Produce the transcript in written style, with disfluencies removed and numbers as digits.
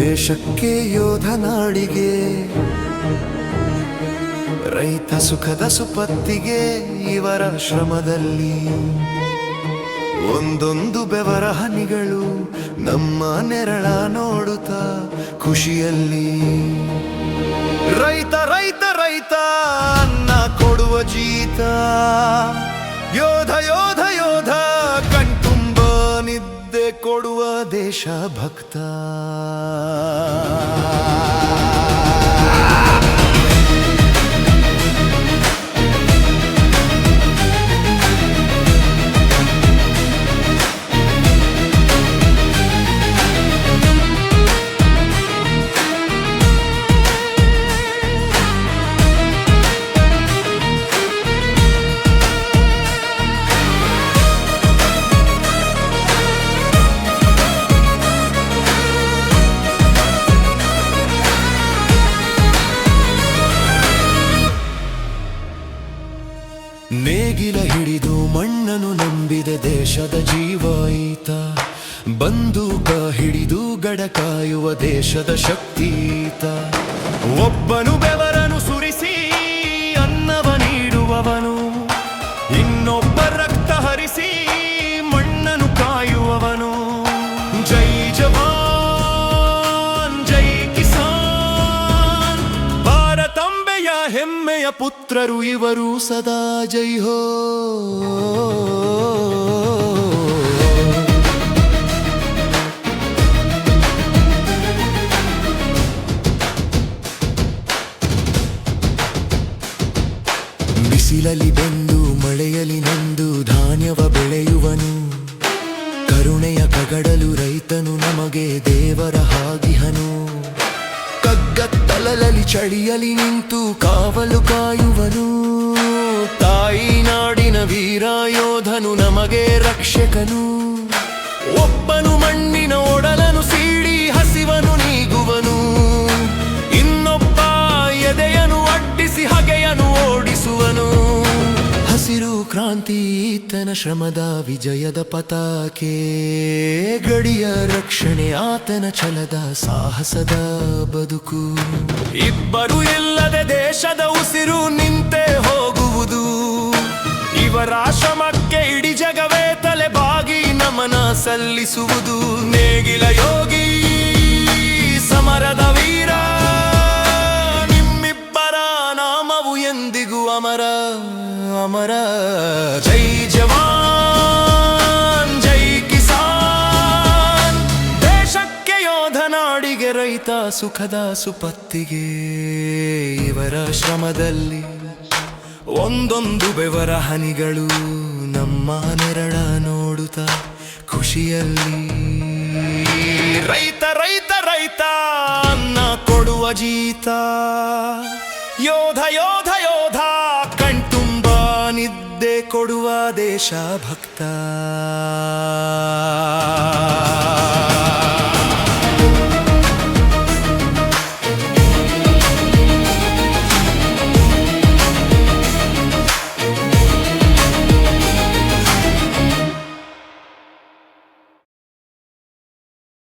ದೇಶಕ್ಕೆ ಯೋಧ ನಾಡಿಗೆ ರೈತ ಸುಖದ ಸುಪತ್ತಿಗೆ ಇವರ ಶ್ರಮದಲ್ಲಿ ಒಂದೊಂದು ಬೆವರ ಹನಿಗಳು ನಮ್ಮ ನೆರಳ ನೋಡುತ್ತಾ ಖುಷಿಯಲ್ಲಿ ರೈತ ರೈತ ರೈತ ಅನ್ನ ಕೊಡುವ ಜೀತ ಯೋಧ ಯೋಧ ಯೋಧ ಕಣ್ತುಂಬ ನಿದ್ದೆ ಕೊಡುವ ದೇಶ ಭಕ್ತ ನೇಗಿಲ ಹಿಡಿದು ಮಣ್ಣನ್ನು ನಂಬಿದ ದೇಶದ ಜೀವ ಈತ ಬಂದೂಕ ಹಿಡಿದು ಗಡ ಕಾಯುವ ದೇಶದ ಶಕ್ತೀತ ಒಬ್ಬನು ಬೆವರನು ಸುರಿಸಿ ಅನ್ನವ ನೀಡುವವನು ಇನ್ನೊಬ್ಬ ರಕ್ತ ಹರಿಸಿ ಮಣ್ಣನ್ನು ಕಾಯುವವನು ಜೈ ಜವಾನ್ ಜೈ ಕಿಸಾನ್ ಭಾರತಾಂಬೆಯ ಹೆಮ್ಮೆಯ ಪುತ್ರರು ಇವರು ಸದಾ ಜೈ ಹೋ ಬಿಸಿಲಲ್ಲಿ ಬೆಂದು ಮಳೆಯಲ್ಲಿ ನೆಂದು ಧಾನ್ಯವ ಬೆಳೆಯುವನು ಕರುಣೆಯ ಕಗಡಲು ರೈತನು ನಮಗೆ ದೇವರ ಹಾಗಿಹನು ಕಗ್ಗತ್ತಲಲಿ ಚಳಿಯಲಿ ನಿಂತು ಕಾವಲು ಕಾಯುವನು ತಾಯಿ ನಾಡಿನ ವೀರ ಯೋಧನು ನಮಗೆ ರಕ್ಷಕನು ಒಬ್ಬನು ಮಣ್ಣಿನ ಒಡಲನು ಸೀಡಿ ಹಸಿವನು ನೀಗುವನು ಇನ್ನೊಬ್ಬ ಎದೆಯನು ಅಟ್ಟಿಸಿ ಹಗೆಯನು ಓಡಿಸುವನು ಹಸಿರು ಕ್ರಾಂತಿ ಈತನ ಶ್ರಮದ ವಿಜಯದ ಪತಾಕೆ ಗಡಿಯ ರಕ್ಷಣೆ ಆತನ ಛಲದ ಸಾಹಸದ ಬದುಕು ಇಬ್ಬರು ಇಲ್ಲದೆ ದೇಶದ ಉಸಿರು ನಿಂತೆ ಹೋಗುವುದು ಇವರ ಶ್ರಮಕ್ಕೆ ಇಡೀ ಜಗವೇ ತಲೆ ಬಾಗಿ ನಮನ ಸಲ್ಲಿಸುವುದು ನೇಗಿಲ ಯೋಗಿ ಸಮರದ ವೀರ ನಿಮ್ಮಿಬ್ಬರ ನಾಮವು ಎಂದಿಗೂ ಅಮರ ಅಮರ ಜೈ ಜವಾನ್ ಜೈ ಕಿಸಾನ್ ದೇಶಕ್ಕೆ ಯೋಧ ನಾಡಿಗೆ ರೈತ ಸುಖದ ಸುಪತ್ತಿಗೆ ಇವರ ಶ್ರಮದಲ್ಲಿ ಒಂದೊಂದು ಬೆವರ ಹನಿಗಳು ನಮ್ಮ ನೆರಳ ನೋಡುತ್ತಾ ಖುಷಿಯಲ್ಲಿ ರೈತ ರೈತ ರೈತ ಅನ್ನ ಕೊಡುವ ಜೀತ ಯೋಧ ಯೋಧ ಯೋಧ ಕಣ್ತುಂಬ ನಿದ್ದೆ ಕೊಡುವ ದೇಶ ಭಕ್ತ